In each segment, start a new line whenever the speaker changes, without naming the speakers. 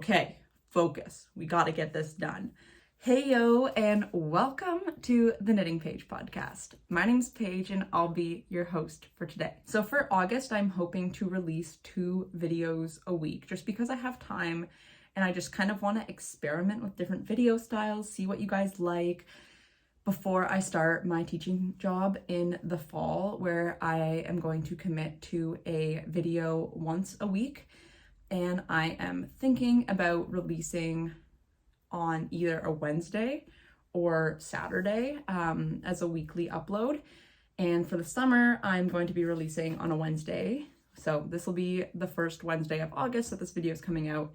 Okay, focus. We got to get this done. Hey yo, and welcome to the Knitting Page podcast. My name's Paige and I'll be your host for today. So for August, I'm hoping to release 2 videos a week just because I have time and I just kind of want to experiment with different video styles, see what you guys like before I start my teaching job in the fall, where I am going to commit to a video once a week. And I am thinking about releasing on either a Wednesday or Saturday as a weekly upload. And for the summer, I'm going to be releasing on a Wednesday. So this will be the first Wednesday of August that this video is coming out,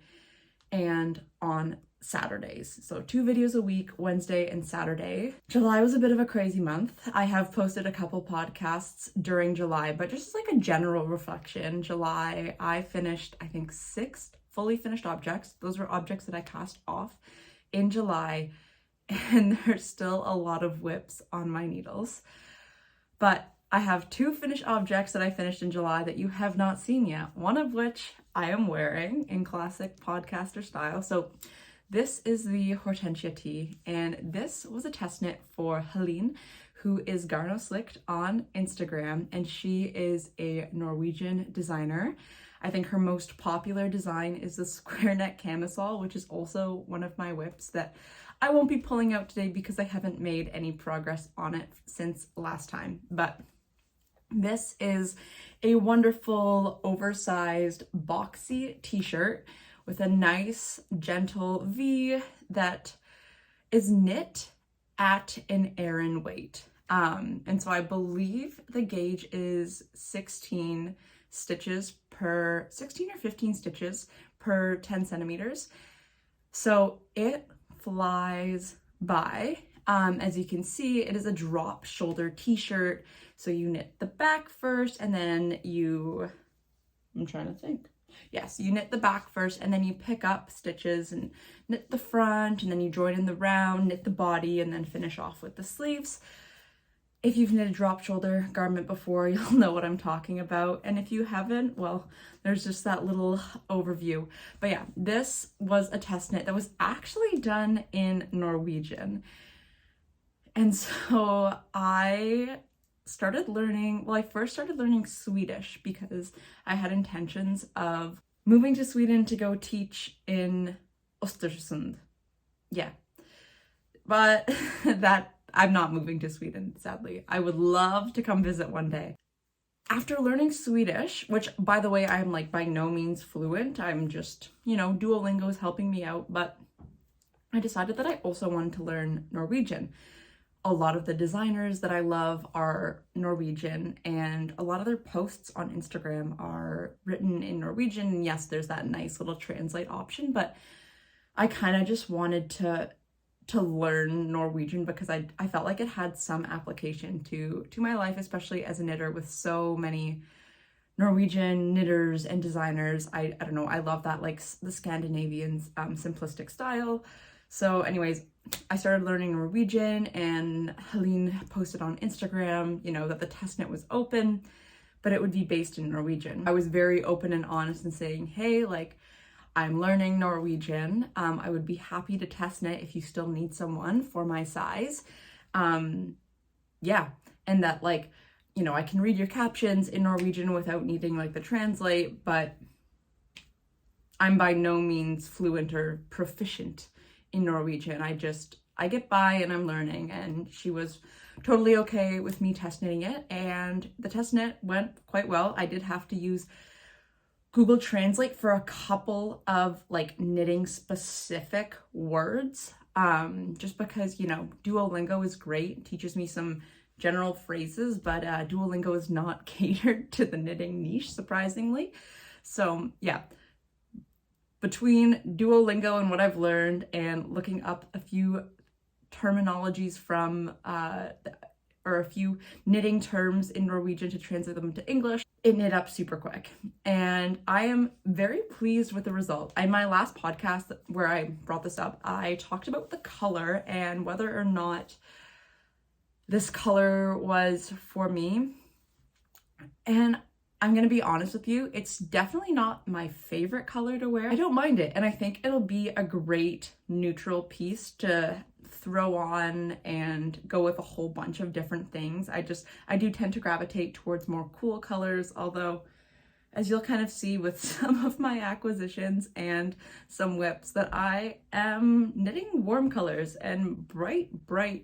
and on Saturdays. So 2 videos a week, Wednesday and Saturday. July was a bit of a crazy month. I have posted a couple podcasts during July, but just like a general reflection, July, I finished, I think 6 fully finished objects. Those were objects that I cast off in July, and there's still a lot of whips on my needles. But I have 2 finished objects that I finished in July that you have not seen yet, one of which I am wearing in classic podcaster style. So this is the Hortensia Tee, and this was a test knit for Helene, who is garnogslikt on Instagram, and she is a Norwegian designer. I think her most popular design is the square neck camisole, which is also one of my whips that I won't be pulling out today because I haven't made any progress on it since last time. But this is a wonderful oversized boxy t-shirt with a nice gentle V that is knit at an Aran weight. And so I believe the gauge is 16 or 15 stitches per 10 centimeters. So it flies by. As you can see, it is a drop shoulder t-shirt. So you knit the back first and then I'm trying to think. Yes, you knit the back first and then you pick up stitches and knit the front, and then you join in the round, knit the body, and then finish off with the sleeves. If you've knit a drop shoulder garment before, you'll know what I'm talking about. And if you haven't, well, there's just that little overview. But yeah, this was a test knit that was actually done in Norwegian. And so I first started learning Swedish because I had intentions of moving to Sweden to go teach in Östersund. Yeah, but I'm not moving to Sweden, sadly. I would love to come visit one day. After learning Swedish, which by the way, I'm like by no means fluent, I'm just, Duolingo is helping me out, but I decided that I also wanted to learn Norwegian. A lot of the designers that I love are Norwegian, and a lot of their posts on Instagram are written in Norwegian. And yes, there's that nice little translate option, but I kind of just wanted to learn Norwegian because I felt like it had some application to my life, especially as a knitter with so many Norwegian knitters and designers. I don't know, I love that, like the Scandinavian simplistic style. So anyways, I started learning Norwegian, and Helene posted on Instagram, that the test knit was open, but it would be based in Norwegian. I was very open and honest in saying, hey, like, I'm learning Norwegian. I would be happy to test knit if you still need someone for my size. Yeah, and that I can read your captions in Norwegian without needing like the translate, but I'm by no means fluent or proficient in Norwegian. I get by and I'm learning, and she was totally okay with me test knitting it, and the test knit went quite well. I did have to use Google Translate for a couple of like knitting specific words, just because, Duolingo is great, it teaches me some general phrases, but Duolingo is not catered to the knitting niche, surprisingly. So yeah, between Duolingo and what I've learned and looking up a few terminologies from, or a few knitting terms in Norwegian to translate them into English, it knit up super quick. And I am very pleased with the result. In my last podcast where I brought this up, I talked about the color and whether or not this color was for me. And I'm gonna be honest with you, it's definitely not my favorite color to wear. I don't mind it, and I think it'll be a great neutral piece to throw on and go with a whole bunch of different things. I do tend to gravitate towards more cool colors, although as you'll kind of see with some of my acquisitions and some whips, that I am knitting warm colors and bright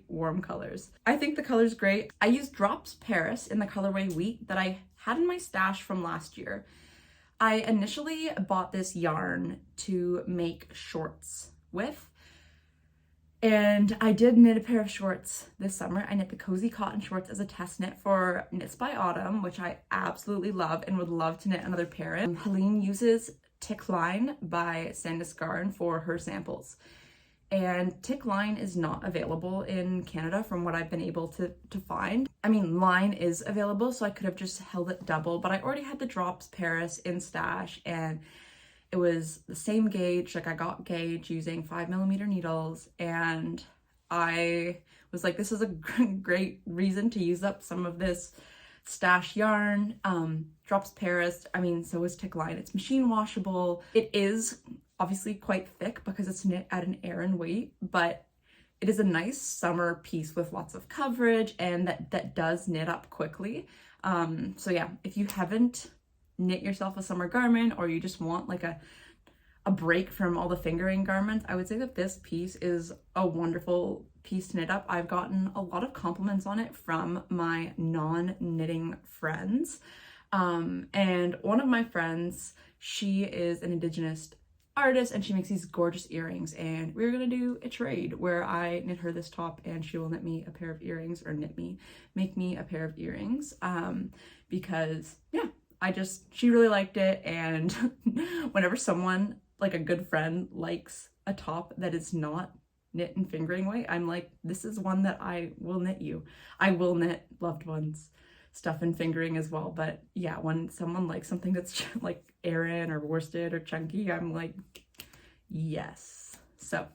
warm colors. I think the color's great. I used Drops Paris in the colorway Wheat that I had in my stash from last year. I initially bought this yarn to make shorts with, and I did knit a pair of shorts this summer. I knit the cozy cotton shorts as a test knit for Knits by Autumn, which I absolutely love and would love to knit another pair in. Helene uses Tick Line by Sandus Garn for her samples. And Tick Line is not available in Canada from what I've been able to find. I mean, line is available, so I could have just held it double, but I already had the Drops Paris in stash, and it was the same gauge. Like, I got gauge using 5mm needles, and I was like, this is a great reason to use up some of this stash yarn. Drops Paris, I mean, so is Tick Line. It's machine washable. It is obviously quite thick because it's knit at an Aran weight, but it is a nice summer piece with lots of coverage, and that does knit up quickly. So yeah, if you haven't knit yourself a summer garment, or you just want like a break from all the fingering garments, I would say that this piece is a wonderful piece to knit up. I've gotten a lot of compliments on it from my non-knitting friends. And one of my friends, she is an Indigenous artist, and she makes these gorgeous earrings, and we're gonna do a trade where I knit her this top and she will knit me a pair of earrings, or make me a pair of earrings, because yeah, she really liked it. And whenever someone, like a good friend, likes a top that is not knit and fingering weight, I'm like, this is one that I will knit you. I will knit loved ones stuff and fingering as well. But yeah, when someone likes something that's like Aran or worsted or chunky, I'm like, yes. So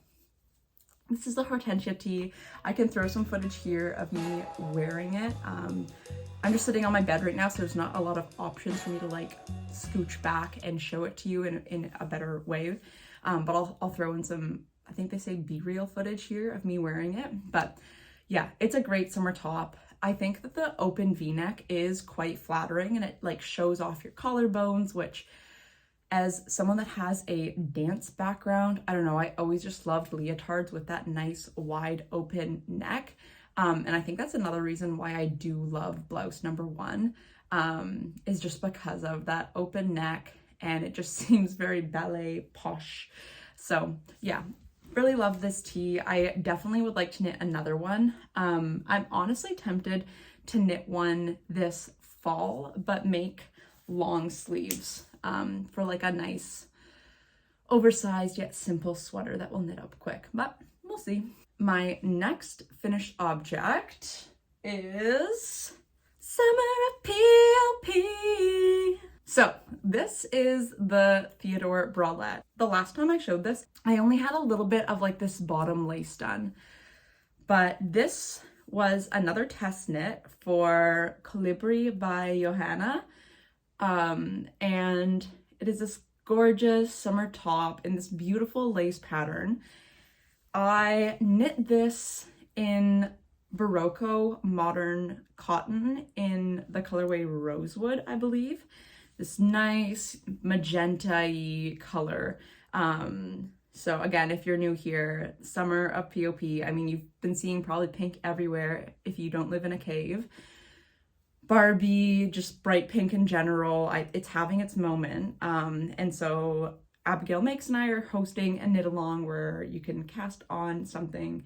this is the Hortensia Tee. I can throw some footage here of me wearing it. I'm just sitting on my bed right now, so there's not a lot of options for me to like scooch back and show it to you in a better way. But I'll throw in some, I think they say B-reel footage here of me wearing it. But yeah, it's a great summer top. I think that the open V-neck is quite flattering, and it like shows off your collarbones, which, as someone that has a dance background, I don't know, I always just loved leotards with that nice wide open neck. And I think that's another reason why I do love blouse number 1, is just because of that open neck, and it just seems very ballet posh. So yeah, really love this tee. I definitely would like to knit another one. I'm honestly tempted to knit one this fall, but make long sleeves for like a nice oversized yet simple sweater that will knit up quick, but we'll see. My next finished object is Summer of POP. So this is the Theodore Bralette. The last time I showed this, I only had a little bit of like this bottom lace done, but this was another test knit for Kolibri by Johanna. And it is this gorgeous summer top in this beautiful lace pattern. I knit this in Barocco modern cotton in the colorway Rosewood, I believe. This nice magenta-y color. So again, if you're new here, summer of POP, I mean, you've been seeing probably pink everywhere if you don't live in a cave. Barbie, just bright pink in general, it's having its moment. And so Abigail Makes and I are hosting a knit along where you can cast on something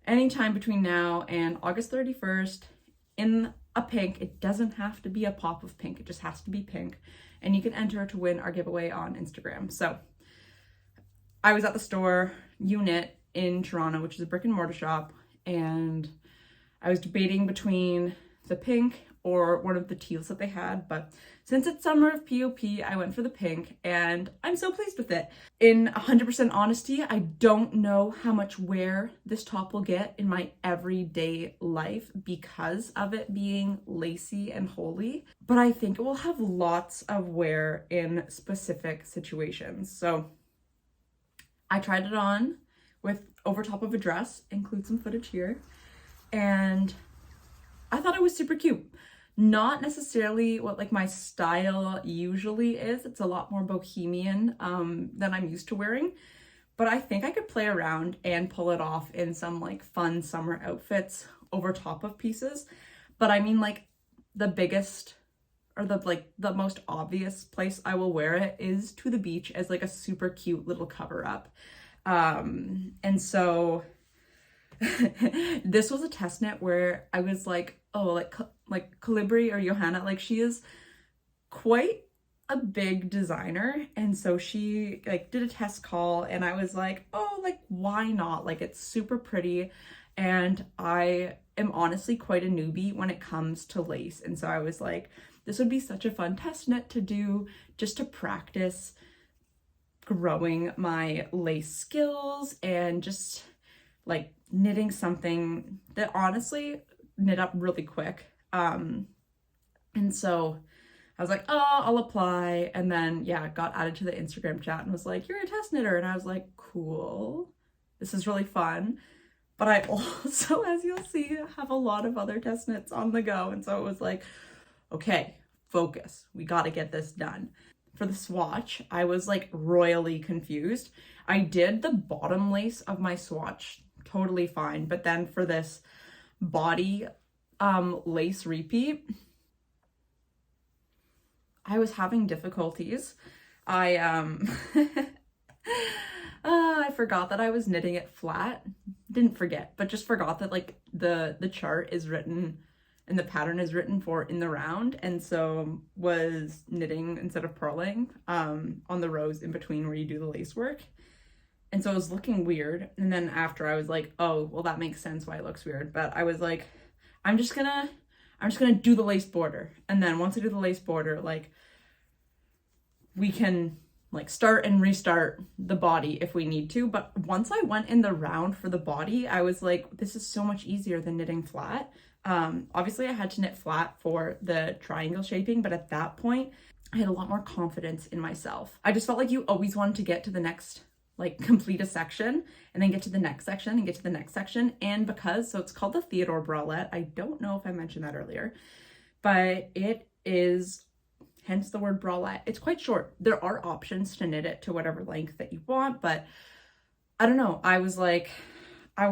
anytime between now and August 31st in a pink. It doesn't have to be a pop of pink, it just has to be pink. And you can enter to win our giveaway on Instagram. So I was at the store, Unit in Toronto, which is a brick and mortar shop, and I was debating between the pink or one of the teals that they had, but since it's summer of POP, I went for the pink and I'm so pleased with it. In 100% honesty, I don't know how much wear this top will get in my everyday life because of it being lacy and holey, but I think it will have lots of wear in specific situations. So I tried it on with over top of a dress, include some footage here, and I thought it was super cute. Not necessarily what like my style usually is. It's a lot more bohemian than I'm used to wearing, but I think I could play around and pull it off in some like fun summer outfits over top of pieces. But I mean, like, the biggest or the most obvious place I will wear it is to the beach as like a super cute little cover up. And so this was a test knit where I was like, oh, like Kolibri or Johanna, like, she is quite a big designer, and so she like did a test call and I was like, oh, like, why not? Like, it's super pretty and I am honestly quite a newbie when it comes to lace, and so I was like, this would be such a fun test knit to do just to practice growing my lace skills and just like knitting something that honestly knit up really quick. And so I was like, oh, I'll apply. And then, yeah, got added to the Instagram chat and was like, you're a test knitter. And I was like, cool, this is really fun. But I also, as you'll see, have a lot of other test knits on the go. And so it was like, okay, focus, we got to get this done. For the swatch, I was like royally confused. I did the bottom lace of my swatch totally fine, but then for this body lace repeat, I was having difficulties. I I forgot that I was knitting it flat. Didn't forget, but just forgot that like the chart is written and the pattern is written for in the round, and so was knitting instead of purling on the rows in between where you do the lace work. And so it was looking weird. And then after I was like, oh, well, that makes sense why it looks weird. But I was like, I'm just gonna do the lace border. And then once I do the lace border, like, we can like start and restart the body if we need to. But once I went in the round for the body, I was like, this is so much easier than knitting flat. Obviously I had to knit flat for the triangle shaping, but at that point I had a lot more confidence in myself. I just felt like you always wanted to get to the next, like, complete a section and then get to the next section and get to the next section. And so it's called the Theodore Bralette. I don't know if I mentioned that earlier, but it is, hence the word bralette. It's quite short. There are options to knit it to whatever length that you want, but I don't know. I was like, I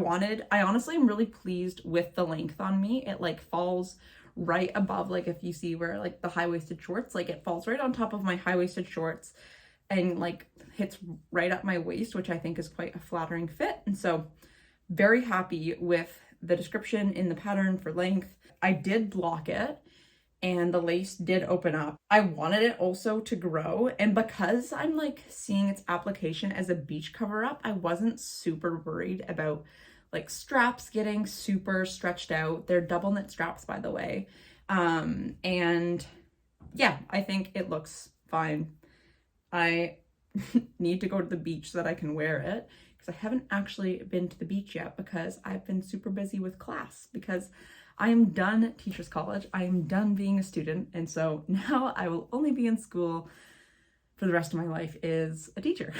honestly am really pleased with the length on me. It like falls right above, like, if you see where like the high-waisted shorts, like it falls right on top of my high-waisted shorts and like hits right up my waist, which I think is quite a flattering fit. And so very happy with the description in the pattern for length. I did block it and the lace did open up. I wanted it also to grow, and because I'm like seeing its application as a beach cover up, I wasn't super worried about like straps getting super stretched out. They're double knit straps, by the way. And yeah, I think it looks fine. I need to go to the beach so that I can wear it, because I haven't actually been to the beach yet because I've been super busy with class, because I am done teachers college. I am done being a student. And so now I will only be in school for the rest of my life is a teacher.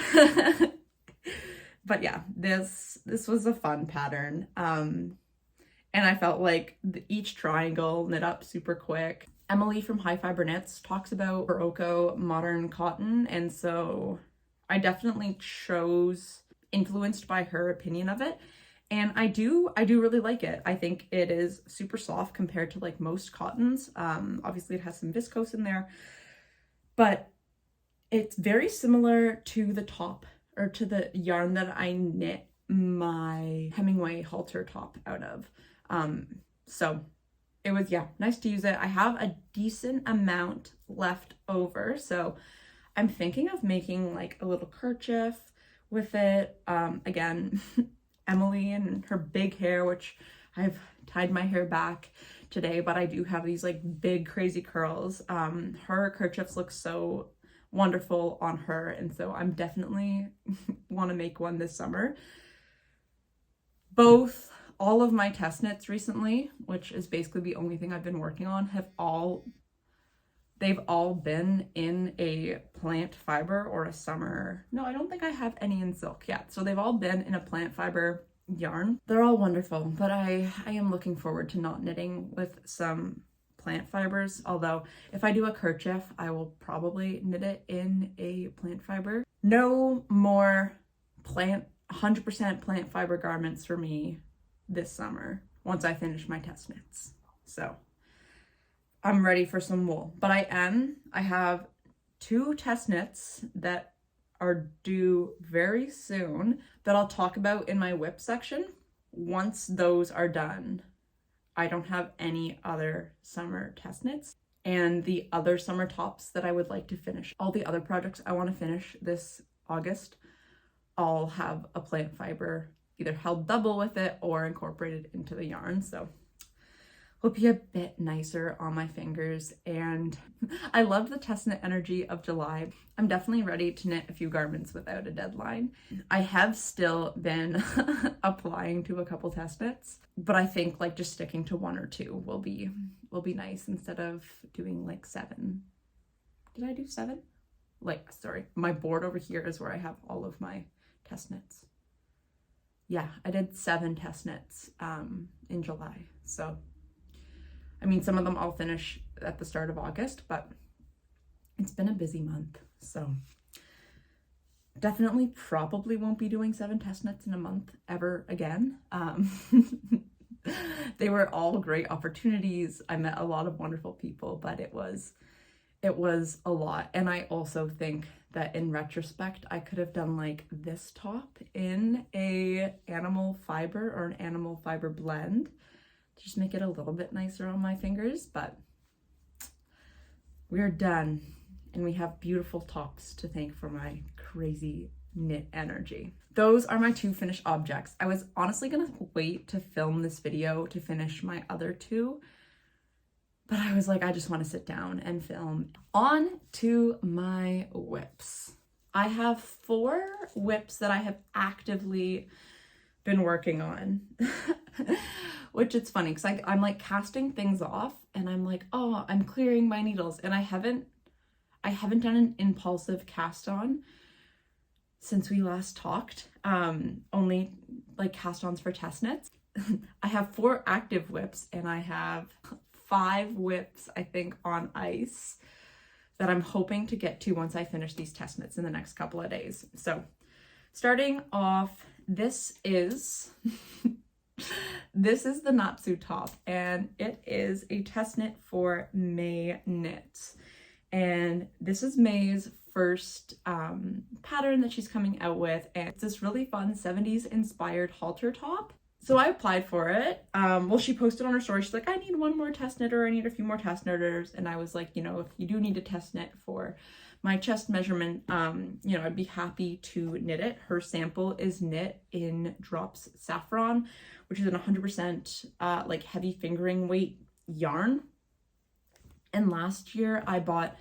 But yeah, this was a fun pattern. And I felt like each triangle knit up super quick. Emily from High Fiber Knits talks about Barocco modern cotton, and so I definitely chose influenced by her opinion of it, and I do really like it. I think it is super soft compared to like most cottons. Obviously it has some viscose in there, but it's very similar to the top, or to the yarn that I knit my Hemingway halter top out of. So it was, yeah, nice to use it. I have a decent amount left over, so I'm thinking of making like a little kerchief with it. Again, Emily and her big hair, which I've tied my hair back today, but I do have these like big crazy curls. Her kerchiefs look so wonderful on her, and so I'm definitely want to make one this summer. All of my test knits recently, which is basically the only thing I've been working on, they've all been in a plant fiber or a summer. No, I don't think I have any in silk yet. So they've all been in a plant fiber yarn. They're all wonderful, but I am looking forward to not knitting with some plant fibers. Although if I do a kerchief, I will probably knit it in a plant fiber. No more 100% plant fiber garments for me this summer once I finish my test knits. So I'm ready for some wool, but I have 2 test knits that are due very soon that I'll talk about in my whip section. Once those are done, I don't have any other summer test knits, and the other summer tops that I would like to finish, all the other projects I want to finish this August, all have a plant fiber either held double with it or incorporated into the yarn. So will be a bit nicer on my fingers, and I love the test knit energy of July. I'm definitely ready to knit a few garments without a deadline. I have still been applying to a couple test knits, but I think like just sticking to 1 or 2 will be nice instead of doing like 7. Did I do 7? Sorry, my board over here is where I have all of my test knits. Yeah, I did 7 test knits in July. So I mean, some of them I'll finish at the start of August, but it's been a busy month. So definitely probably won't be doing 7 test knits in a month ever again. They were all great opportunities. I met a lot of wonderful people, but it was a lot. And I also think that in retrospect, I could have done like this top in a animal fiber or an animal fiber blend. Just make it a little bit nicer on my fingers, but we're done, and we have beautiful tops to thank for my crazy knit energy. Those are my 2 finished objects. I was honestly gonna wait to film this video to finish my other 2, but I was like, I just want to sit down and film. On to my whips. I have 4 whips that I have actively been working on. Which it's funny because I'm like casting things off and I'm like, oh, I'm clearing my needles, and I haven't done an impulsive cast on since we last talked. Only like cast ons for test knits. I have 4 active whips, and I have 5 whips I think on ice that I'm hoping to get to once I finish these test knits in the next couple of days. So starting off, this is the Natsu top, and it is a test knit for Mei.knits, and this is Mei's first pattern that she's coming out with, and it's this really fun 70s inspired halter top. So I applied for it. Well, she posted on her story, she's like, I need 1 more test knitter, I need a few more test knitters, and I was like, you know, if you do need a test knit for my chest measurement, you know, I'd be happy to knit it. Her sample is knit in Drops Saffron, which is an 100% like heavy fingering weight yarn. And last year I bought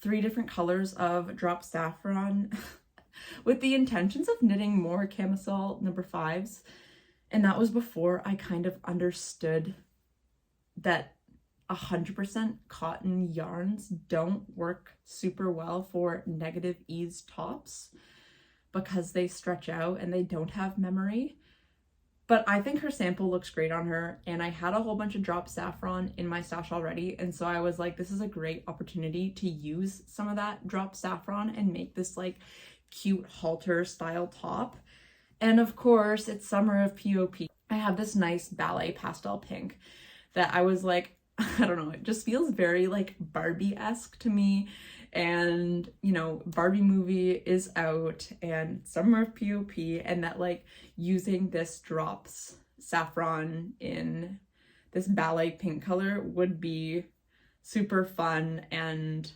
3 different colors of Drops Saffron with the intentions of knitting more camisole number 5s. And that was before I kind of understood that 100% cotton yarns don't work super well for negative ease tops because they stretch out and they don't have memory. But I think her sample looks great on her, and I had a whole bunch of Drop Saffron in my stash already, and so I was like, this is a great opportunity to use some of that Drop Saffron and make this like cute halter style top. And of course, it's summer of POP. I have this nice ballet pastel pink that I was like, I don't know, it just feels very like Barbie-esque to me. And, you know, Barbie movie is out and summer of POP, and that like using this Drops Saffron in this ballet pink color would be super fun. And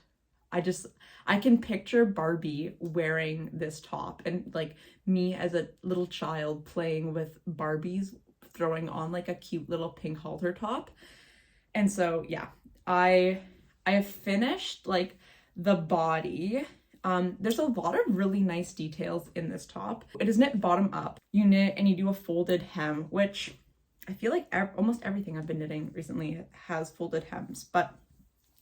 I can picture Barbie wearing this top, and like me as a little child playing with Barbies, throwing on like a cute little pink halter top. And so yeah, I have finished like the body. There's a lot of really nice details in this top. It is knit bottom up. You knit and you do a folded hem, which I feel like almost everything I've been knitting recently has folded hems, but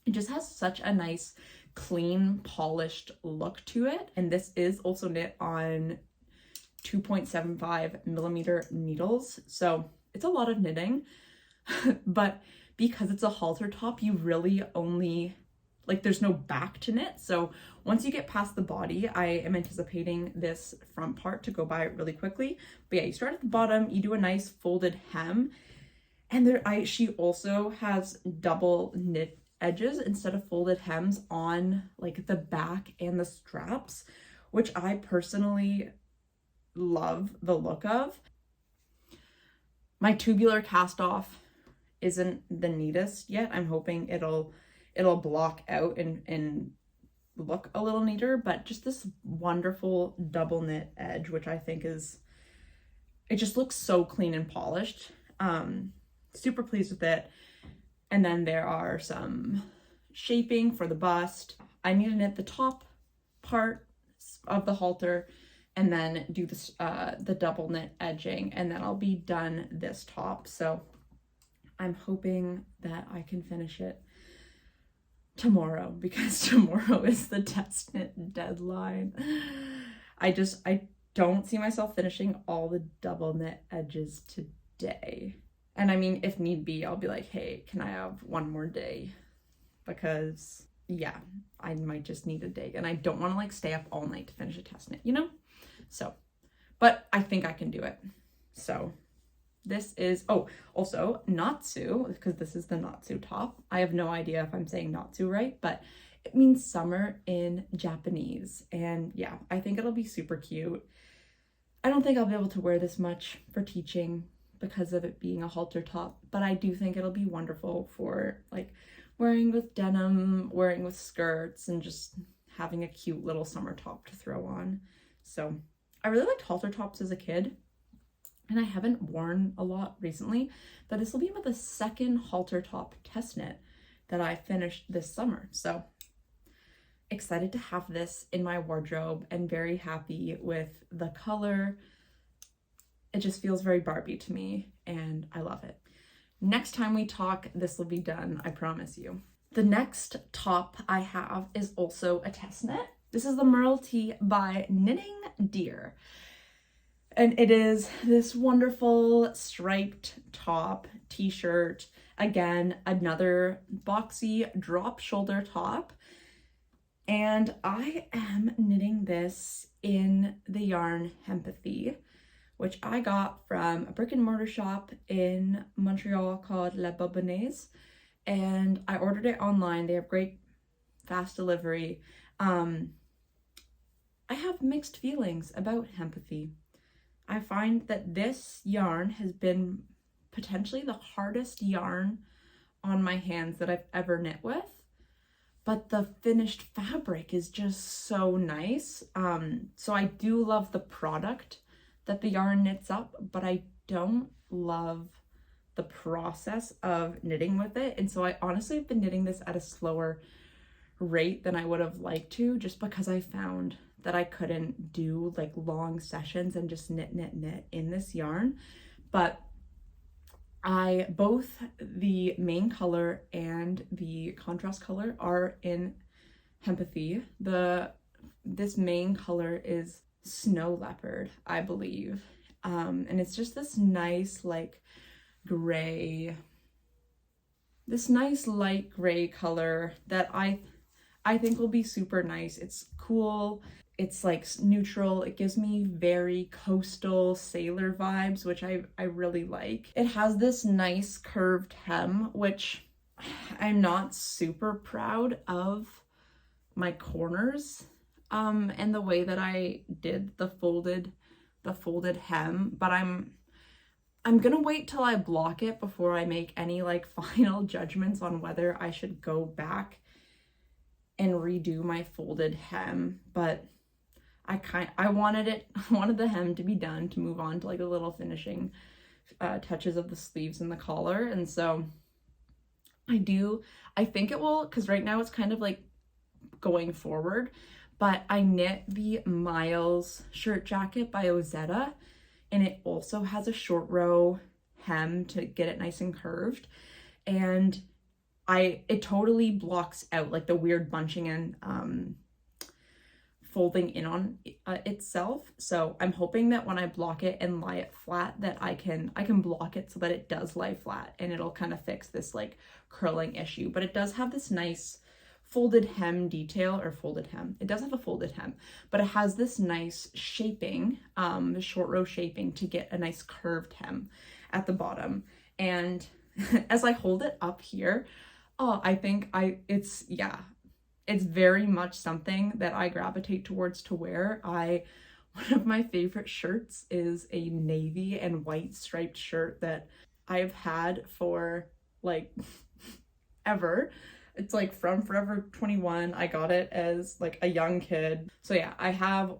it just has such a nice, clean, polished look to it. And this is also knit on 2.75 millimeter needles. So it's a lot of knitting, but because it's a halter top, you really only, like, there's no back to knit. So once you get past the body, I am anticipating this front part to go by really quickly. But yeah, you start at the bottom, you do a nice folded hem, and she also has double knit edges instead of folded hems on like the back and the straps, which I personally love the look of. My tubular cast off isn't the neatest yet. I'm hoping it'll block out and look a little neater, but just this wonderful double knit edge, which I think it just looks so clean and polished. Super pleased with it. And then there are some shaping for the bust. I need to knit the top part of the halter and then do this, the double knit edging, and then I'll be done this top. So I'm hoping that I can finish it tomorrow, because tomorrow is the test knit deadline. I don't see myself finishing all the double knit edges today. And I mean, if need be, I'll be like, hey, can I have one more day? Because yeah, I might just need a day, and I don't want to like stay up all night to finish a test knit, you know? So, but I think I can do it. So this is, oh, also Natsu, because this is the Natsu top. I have no idea if I'm saying Natsu right, but it means summer in Japanese. And yeah, I think it'll be super cute. I don't think I'll be able to wear this much for teaching because of it being a halter top, but I do think it'll be wonderful for like wearing with denim, wearing with skirts, and just having a cute little summer top to throw on. So I really liked halter tops as a kid, and I haven't worn a lot recently, but this will be the second halter top test knit that I finished this summer. So excited to have this in my wardrobe and very happy with the color. It just feels very Barbie to me, and I love it. Next time we talk, this will be done, I promise you. The next top I have is also a test knit. This is the Merle Tee by knitting.deer. And it is this wonderful striped top t-shirt. Again, another boxy drop shoulder top. And I am knitting this in the yarn Empathy, which I got from a brick and mortar shop in Montreal called La Bobonnaise. And I ordered it online. They have great fast delivery. I have mixed feelings about Empathy. I find that this yarn has been potentially the hardest yarn on my hands that I've ever knit with, but the finished fabric is just so nice. So I do love the product that the yarn knits up, but I don't love the process of knitting with it. And so I honestly have been knitting this at a slower rate than I would have liked to, just because I found that I couldn't do like long sessions and just knit in this yarn. But both the main color and the contrast color are in Empathy. This main color is Snow Leopard, I believe. And it's just this nice like gray, this nice light gray color that I think will be super nice. It's cool. It's like neutral. It gives me very coastal sailor vibes, which I really like. It has this nice curved hem, which I'm not super proud of my corners and the way that I did the folded hem, but I'm gonna wait till I block it before I make any like final judgments on whether I should go back and redo my folded hem. But I wanted the hem to be done to move on to like the little finishing touches of the sleeves and the collar. And so I think it will, because right now it's kind of like going forward, but I knit the Miles shirt jacket by Ozetta, and it also has a short row hem to get it nice and curved, and it totally blocks out like the weird bunching and folding in on itself. So I'm hoping that when I block it and lie it flat, that I can block it so that it does lie flat, and it'll kind of fix this like curling issue. But it does have this nice folded hem detail, or folded hem. It does have a folded hem, but it has this nice shaping, the short row shaping to get a nice curved hem at the bottom. And as I hold it up here, oh, I think it's very much something that I gravitate towards to wear. One of my favorite shirts is a navy and white striped shirt that I've had for like ever. It's like from Forever 21. I got it as like a young kid. So yeah, I have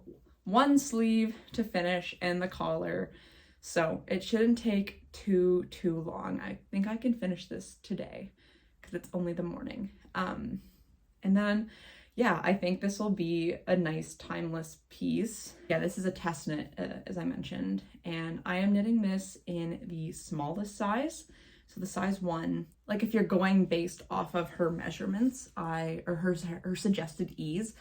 one sleeve to finish and the collar. So it shouldn't take too long. I think I can finish this today because it's only the morning. And then, yeah, I think this will be a nice timeless piece. Yeah, this is a test knit, as I mentioned, and I am knitting this in the smallest size. So the size 1, like if you're going based off of her measurements, or her suggested ease,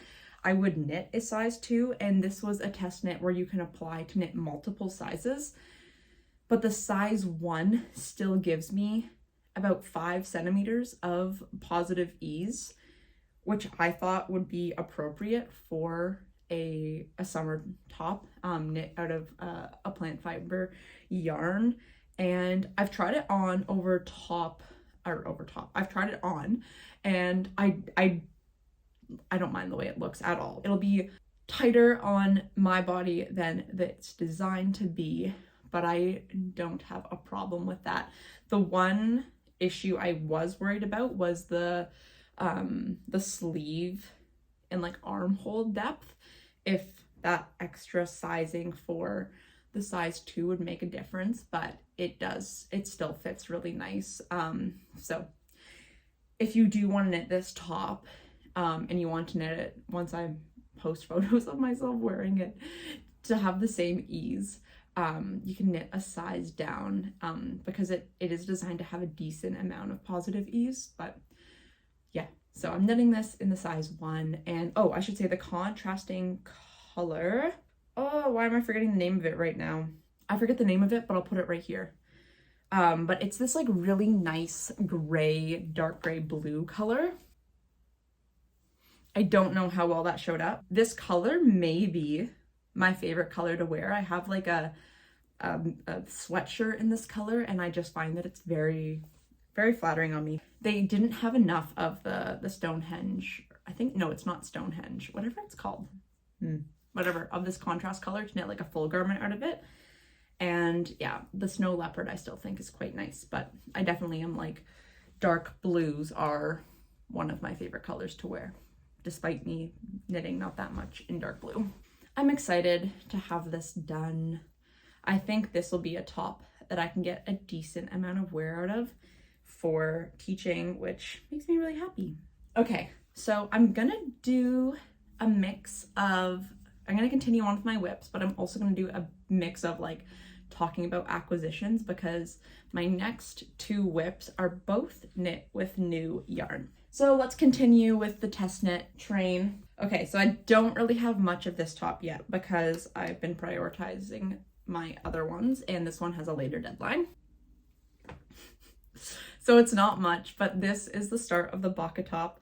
I would knit a size 2, and this was a test knit where you can apply to knit multiple sizes. But the size 1 still gives me about 5 centimeters of positive ease, which I thought would be appropriate for a summer top knit out of a plant fiber yarn. And I've tried it on I've tried it on, and I don't mind the way it looks at all. It'll be tighter on my body than it's designed to be, but I don't have a problem with that. The one issue I was worried about was the sleeve and like armhole depth, if that extra sizing for the size 2 would make a difference, but it still fits really nice. So if you do want to knit this top, and you want to knit it once I post photos of myself wearing it to have the same ease, you can knit a size down, because it is designed to have a decent amount of positive ease. But yeah, so I'm knitting this in the size 1, and oh, I should say the contrasting color. Oh, why am I forgetting the name of it right now? I forget the name of it, but I'll put it right here. But it's this like really nice gray, dark gray blue color. I don't know how well that showed up. This color may be my favorite color to wear. I have like a sweatshirt in this color, and I just find that it's very, very flattering on me. They didn't have enough of the Stonehenge, I think, no, it's not Stonehenge, whatever it's called, whatever, of this contrast color to knit like a full garment out of it. And yeah, the snow leopard I still think is quite nice, but I definitely am like, dark blues are one of my favorite colors to wear, despite me knitting not that much in dark blue. I'm excited to have this done. I think this will be a top that I can get a decent amount of wear out of for teaching, which makes me really happy. Okay, so I'm gonna do a mix of, I'm gonna continue on with my whips, but I'm also gonna do a mix of like talking about acquisitions, because my next 2 whips are both knit with new yarn. So let's continue with the test knit train. Okay, so I don't really have much of this top yet because I've been prioritizing my other ones, and this one has a later deadline. So it's not much, but this is the start of the Bacca top,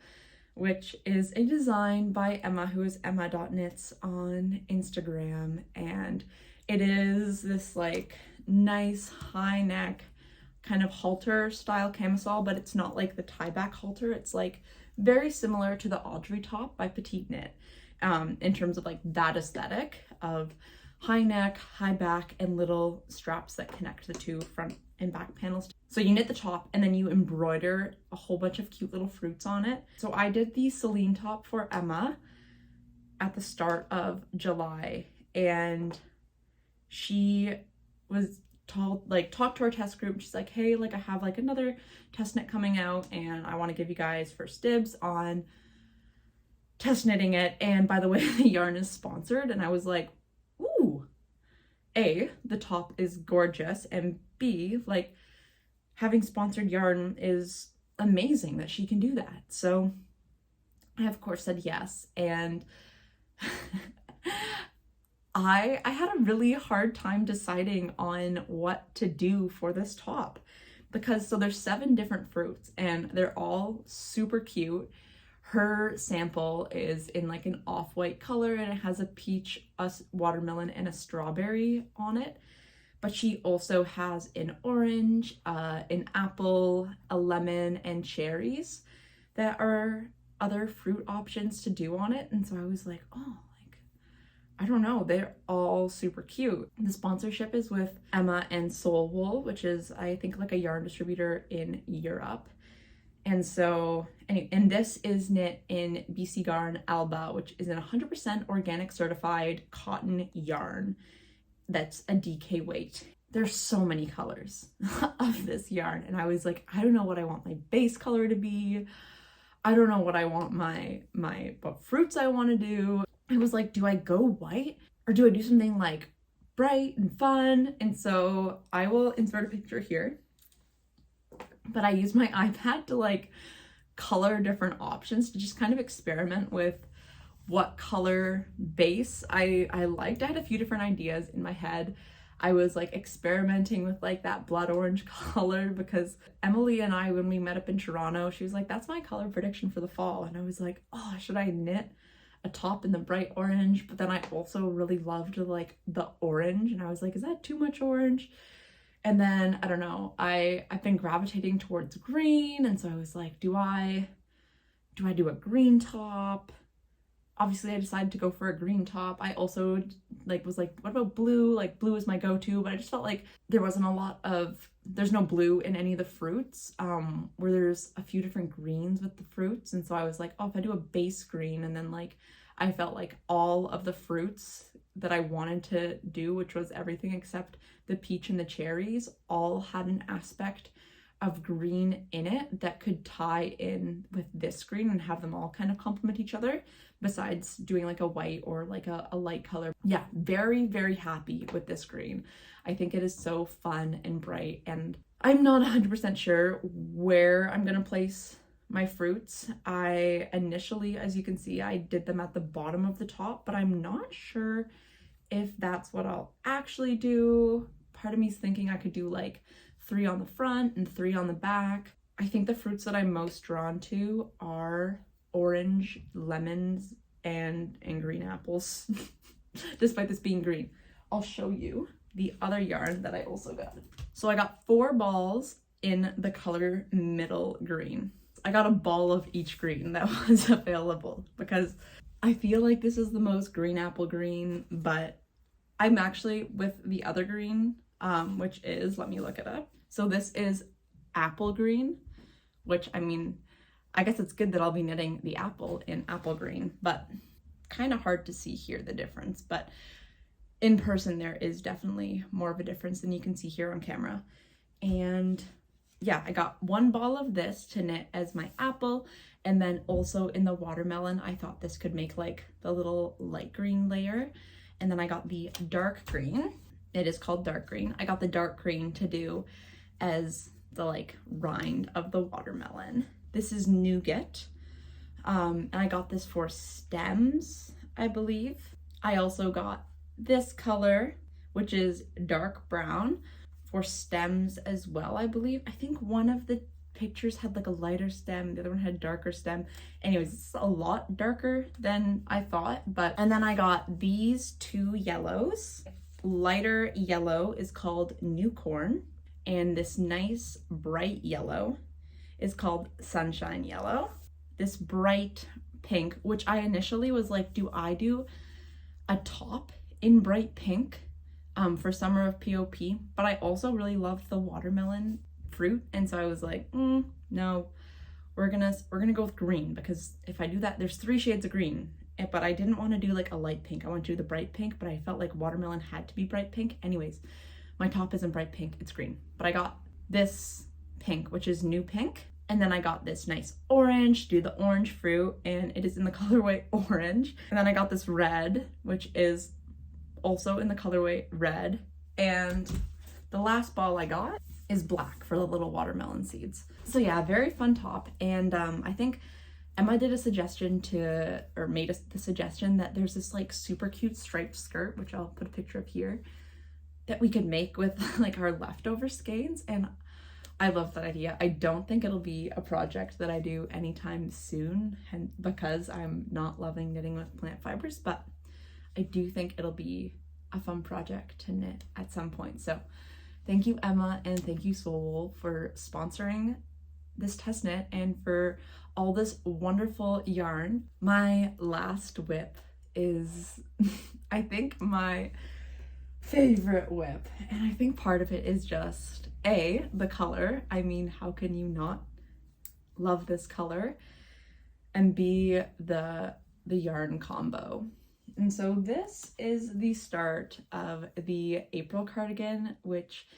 which is a design by Emma, who is emma.knits on Instagram. And it is this like nice high neck kind of halter style camisole, but it's not like the tie back halter. It's like very similar to the Audrey top by petiteknit, in terms of like that aesthetic of high neck, high back, and little straps that connect the 2 front and back panels. So you knit the top and then you embroider a whole bunch of cute little fruits on it. So I did the Celine top for Emma at the start of July, and she was talked to our test group. She's like, hey, like I have like another test knit coming out and I want to give you guys first dibs on test knitting it. And by the way, the yarn is sponsored. And I was like, ooh, A, the top is gorgeous, and B, like having sponsored yarn is amazing that she can do that. So I of course said yes. And I had a really hard time deciding on what to do for this top, because so there's 7 different fruits and they're all super cute. Her sample is in like an off-white color and it has a peach, a watermelon, and a strawberry on it. But she also has an orange, an apple, a lemon, and cherries that are other fruit options to do on it. And so I was like, oh, like, I don't know, they're all super cute. The sponsorship is with Emma and Soul Wool, which is, I think, like a yarn distributor in Europe. And so, and this is knit in BC Garn Alba, which is an 100% organic certified cotton yarn that's a DK weight. There's so many colors of this yarn, and I was like, I don't know what I want my base color to be. I don't know what I want what fruits I want to do. I was like, do I go white or do I do something like bright and fun? And so I will insert a picture here. But I used my iPad to like color different options to just kind of experiment with what color base I liked. I had a few different ideas in my head. I was like experimenting with like that blood orange color because Emily and I, when we met up in Toronto, she was like, that's my color prediction for the fall. And I was like, oh, should I knit a top in the bright orange? But then I also really loved like the orange, and I was like, is that too much orange? And then, I don't know, I've been gravitating towards green. And so I was like, do I do a green top? Obviously, I decided to go for a green top. I also was like, what about blue? Like blue is my go-to, but I just felt like there's no blue in any of the fruits, where there's a few different greens with the fruits. And so I was like, oh, if I do a base green, and then like, I felt like all of the fruits that I wanted to do, which was everything except the peach and the cherries, all had an aspect of green in it that could tie in with this green and have them all kind of complement each other, besides doing like a white or like a light color. Yeah, very, very happy with this green. I think it is so fun and bright, and I'm not 100% sure where I'm gonna place my fruits. I initially, as you can see, I did them at the bottom of the top, but I'm not sure if that's what I'll actually do. Part of me is thinking I could do like 3 on the front and 3 on the back. I think the fruits that I'm most drawn to are orange, lemons, and green apples, despite this being green. I'll show you the other yarn that I also got. So I got 4 balls in the color middle green. I got a ball of each green that was available because I feel like this is the most green apple green, but I'm actually with the other green, which is, let me look it up. So this is apple green, which, I mean, I guess it's good that I'll be knitting the apple in apple green, but kind of hard to see here the difference. But in person, there is definitely more of a difference than you can see here on camera. And yeah, I got 1 ball of this to knit as my apple. And then also in the watermelon, I thought this could make like the little light green layer. And then I got the dark green. It is called dark green. I got the dark green to do as the like rind of the watermelon. This is nougat. And I got this for stems, I believe. I also got this color, which is dark brown, for stems as well, I believe. I think one of the pictures had like a lighter stem, the other one had a darker stem. Anyways, it's a lot darker than I thought. And then I got these 2 yellows. Lighter yellow is called New Corn, and this nice bright yellow is called Sunshine Yellow. This bright pink, which I initially was like, do I do a top in bright pink for summer of POP? But I also really loved the watermelon fruit, and so I was like, no, we're gonna go with green, because if I do that, there's 3 shades of green. But I didn't want to do like a light pink. I want to do the bright pink, but I felt like watermelon had to be bright pink. Anyways, my top isn't bright pink, it's green. But I got this pink, which is new pink. And then I got this nice orange, do the orange fruit, and it is in the colorway orange. And then I got this red, which is also in the colorway red. And the last ball I got is black for the little watermelon seeds. So yeah, very fun top. And I think Emma did a suggestion made the suggestion that there's this like super cute striped skirt, which I'll put a picture of here, that we could make with like our leftover skeins. And I love that idea. I don't think it'll be a project that I do anytime soon, and because I'm not loving knitting with plant fibers, but I do think it'll be a fun project to knit at some point. So thank you, Emma, and thank you, Soul, for sponsoring this test knit and for all this wonderful yarn. My last whip is, I think, my favorite whip, and I think part of it is just the color. I mean, how can you not love this color? And B, the yarn combo. And so this is the start of the April cardigan, which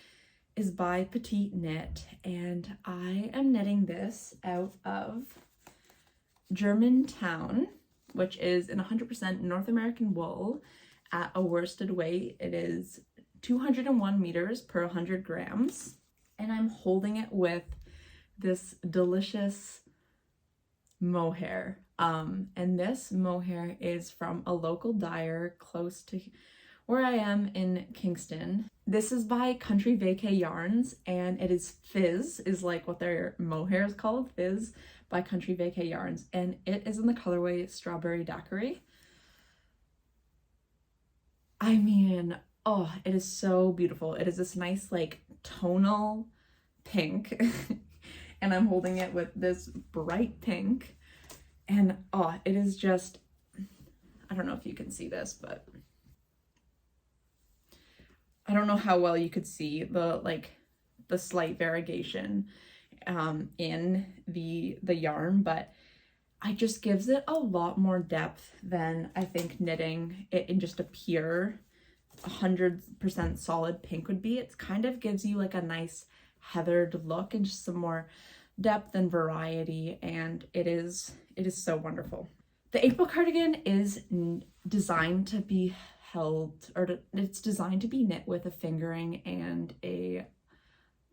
is by petiteknit, and I am knitting this out of Germantown, which is in 100% North American wool at a worsted weight. It is 201 meters per 100 grams, and I'm holding it with this delicious mohair. And this mohair is from a local dyer close to where I am in Kingston. This is by Country Vacay Yarns, and it is Fizz, is like what their mohair is called, Fizz by Country Vacay Yarns, and it is in the colorway Strawberry Daiquiri. I mean, oh, it is so beautiful. It is this nice like tonal pink and I'm holding it with this bright pink, and oh, it is just, I don't know if you can see this, but I don't know how well you could see the slight variegation in the yarn, but it just gives it a lot more depth than I think knitting it in just a pure 100% solid pink would be. It kind of gives you like a nice heathered look and just some more depth and variety, and it is so wonderful. The April cardigan is designed to be it's designed to be knit with a fingering and a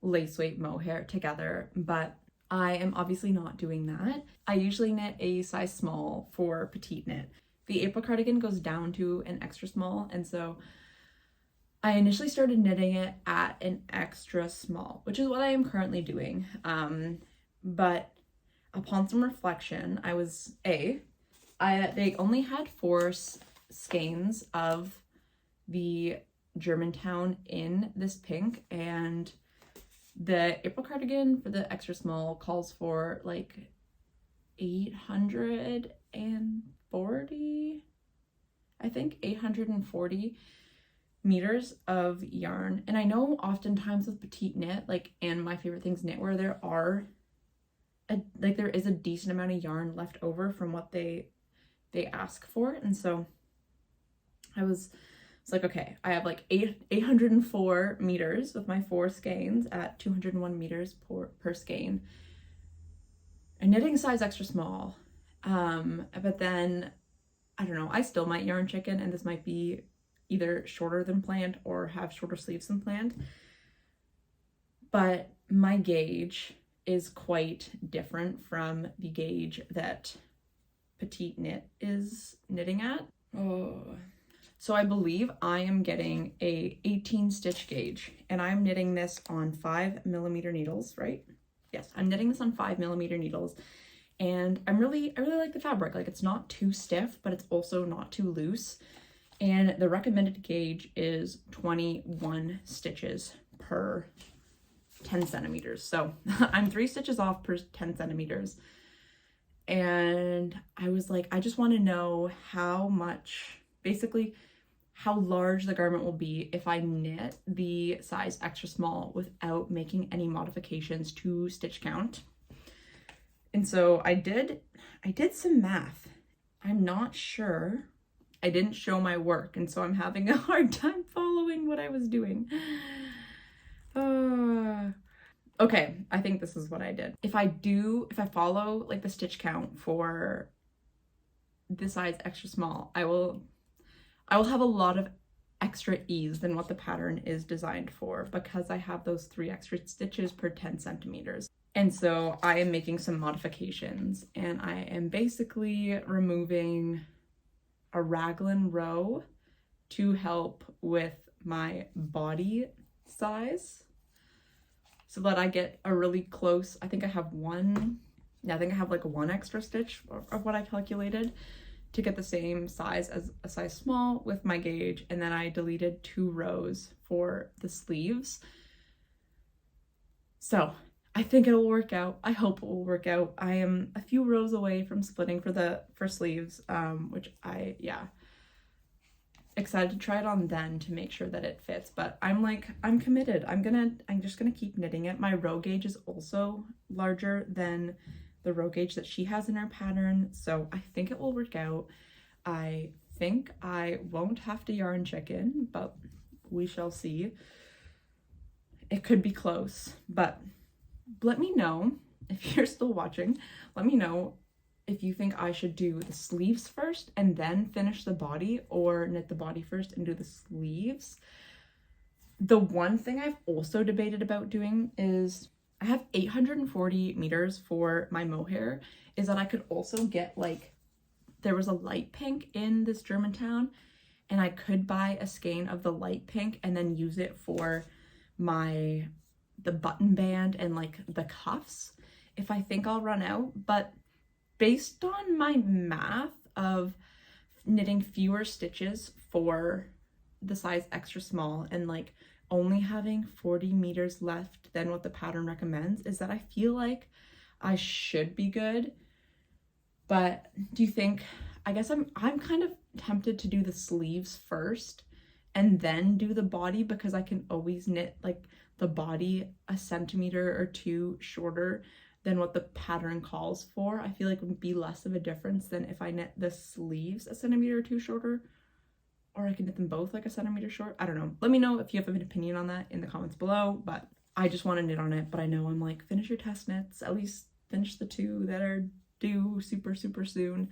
lace weight mohair together, but I am obviously not doing that. I usually knit a size small for petite knit. The April cardigan goes down to an extra small, and so I initially started knitting it at an extra small, which is what I am currently doing. But upon some reflection, they only had 4 skeins of the Germantown in this pink, and the April cardigan for the extra small calls for like 840, I think 840 meters of yarn. And I know oftentimes with petite knit, like, and my favorite things knitwear, there is a decent amount of yarn left over from what they ask for. And so it's like, okay, I have like 804 meters with my 4 skeins at 201 meters per skein. A knitting size extra small. But then, I don't know, I still might yarn chicken, and this might be either shorter than planned or have shorter sleeves than planned. But my gauge is quite different from the gauge that petite knit is knitting at. So I believe I am getting a 18 stitch gauge, and I'm knitting this on 5mm needles, right? Yes, I'm knitting this on 5mm needles, and I really like the fabric. Like, it's not too stiff, but it's also not too loose. And the recommended gauge is 21 stitches per 10 centimeters. So I'm 3 stitches off per 10 centimeters. And I was like, I just want to know how large the garment will be if I knit the size extra small without making any modifications to stitch count. And so I did some math. I'm not sure. I didn't show my work, and so I'm having a hard time following what I was doing. Okay, I think this is what I did. If I follow like the stitch count for the size extra small, I will have a lot of extra ease than what the pattern is designed for, because I have those 3 extra stitches per 10 centimeters. And so I am making some modifications, and I am basically removing a raglan row to help with my body size, so that I get a really close, I think I have like 1 extra stitch of what I calculated to get the same size as a size small with my gauge. And then I deleted 2 rows for the sleeves. So I think it'll work out. I hope it will work out. I am a few rows away from splitting for sleeves, which excited to try it on then to make sure that it fits. But I'm committed. I'm just gonna keep knitting it. My row gauge is also larger than the row gauge that she has in her pattern, so I think it will work out. I think I won't have to yarn chicken, but we shall see. It could be close, but let me know if you're still watching. Let me know if you think I should do the sleeves first and then finish the body, or knit the body first and do the sleeves. The one thing I've also debated about doing is, I have 840 meters for my mohair, is that I could also get like, there was a light pink in this Germantown, and I could buy a skein of the light pink and then use it for the button band and like the cuffs if I think I'll run out. But based on my math of knitting fewer stitches for the size extra small and like only having 40 meters left than what the pattern recommends, is that I feel like I should be good. But do you think, I guess I'm kind of tempted to do the sleeves first and then do the body, because I can always knit like the body a centimeter or 2 shorter than what the pattern calls for. I feel like it would be less of a difference than if I knit the sleeves a centimeter or 2 shorter, or I can knit them both like a centimeter short. I don't know. Let me know if you have an opinion on that in the comments below, but I just want to knit on it. But I know I'm like, finish your test knits, at least finish the 2 that are due super soon,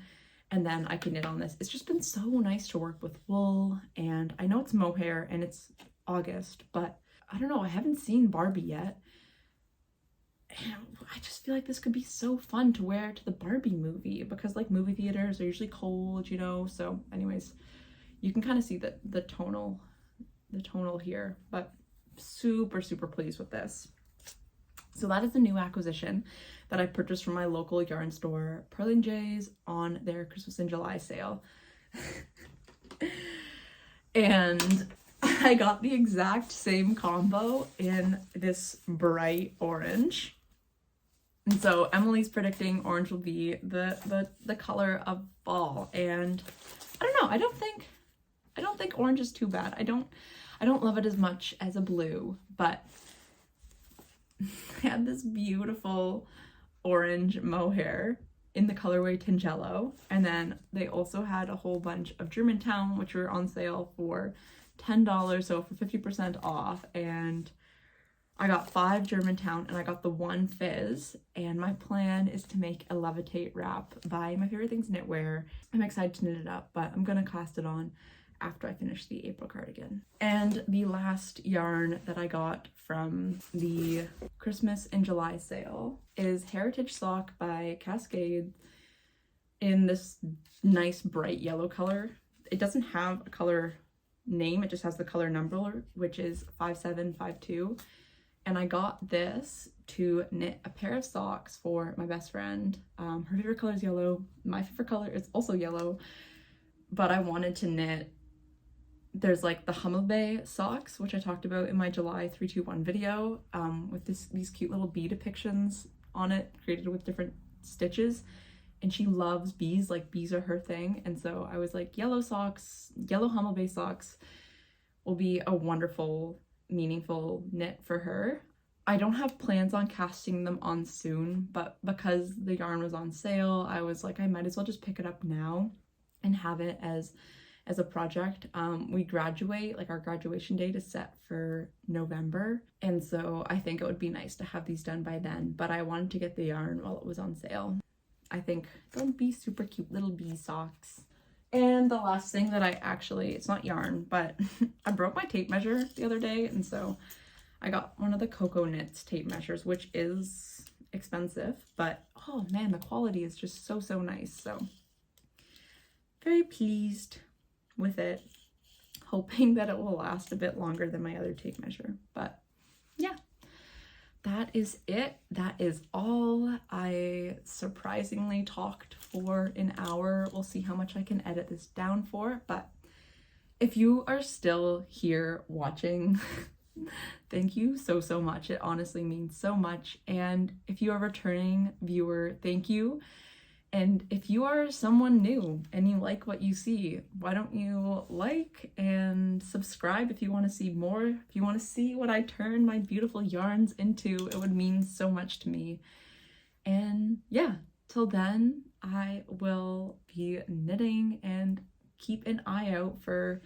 and then I can knit on this. It's just been so nice to work with wool, and I know it's mohair and it's August, but I don't know, I haven't seen Barbie yet, and I just feel like this could be so fun to wear to the Barbie movie, because like movie theaters are usually cold, you know. So anyways, you can kind of see the tonal here, but super pleased with this. So that is the new acquisition that I purchased from my local yarn store, Pearl & J's, on their Christmas in July sale. And I got the exact same combo in this bright orange. And so Emily's predicting orange will be the color of fall. And I don't know, I don't think orange is too bad. I don't love it as much as a blue, but I had this beautiful orange mohair in the colorway Tingello, and then they also had a whole bunch of Germantown, which were on sale for $10, so for 50% off. And I got 5 Germantown and I got the 1 fizz, and my plan is to make a levitate wrap by My Favorite Things Knitwear. I'm excited to knit it up, but I'm gonna cast it on after I finish the April cardigan. And the last yarn that I got from the Christmas in July sale is Heritage Sock by Cascade in this nice bright yellow color. It doesn't have a color name, it just has the color number, which is 5752. And I got this to knit a pair of socks for my best friend. Her favorite color is yellow. My favorite color is also yellow, but I wanted to knit, there's like the Hummelbay socks, which I talked about in my July 321 video, with these cute little bee depictions on it, created with different stitches. And she loves bees, like bees are her thing. And so I was like, yellow socks, yellow Hummelbay socks will be a wonderful, meaningful knit for her. I don't have plans on casting them on soon, but because the yarn was on sale, I was like, I might as well just pick it up now and have it as as a project. We graduate, like our graduation date is set for November, and so I think it would be nice to have these done by then, but I wanted to get the yarn while it was on sale. I think they'll be super cute little bee socks. And the last thing that it's not yarn, but I broke my tape measure the other day, and so I got one of the Knits tape measures, which is expensive, but oh man, the quality is just so nice. So very pleased with it, hoping that it will last a bit longer than my other tape measure. But yeah, that is it. That is all. I surprisingly talked for an hour. We'll see how much I can edit this down for, but if you are still here watching, thank you so much. It honestly means so much. And if you are a returning viewer, thank you. And if you are someone new and you like what you see, why don't you like and subscribe if you want to see more? If you want to see what I turn my beautiful yarns into, it would mean so much to me. And yeah, till then, I will be knitting, and keep an eye out for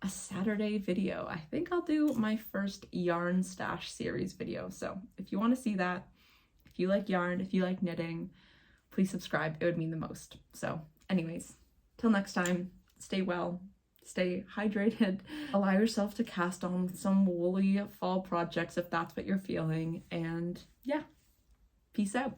a Saturday video. I think I'll do my first yarn stash series video. So if you want to see that, if you like yarn, if you like knitting, please subscribe. It would mean the most. So anyways, till next time, stay well, stay hydrated, allow yourself to cast on some woolly fall projects if that's what you're feeling, and yeah, peace out.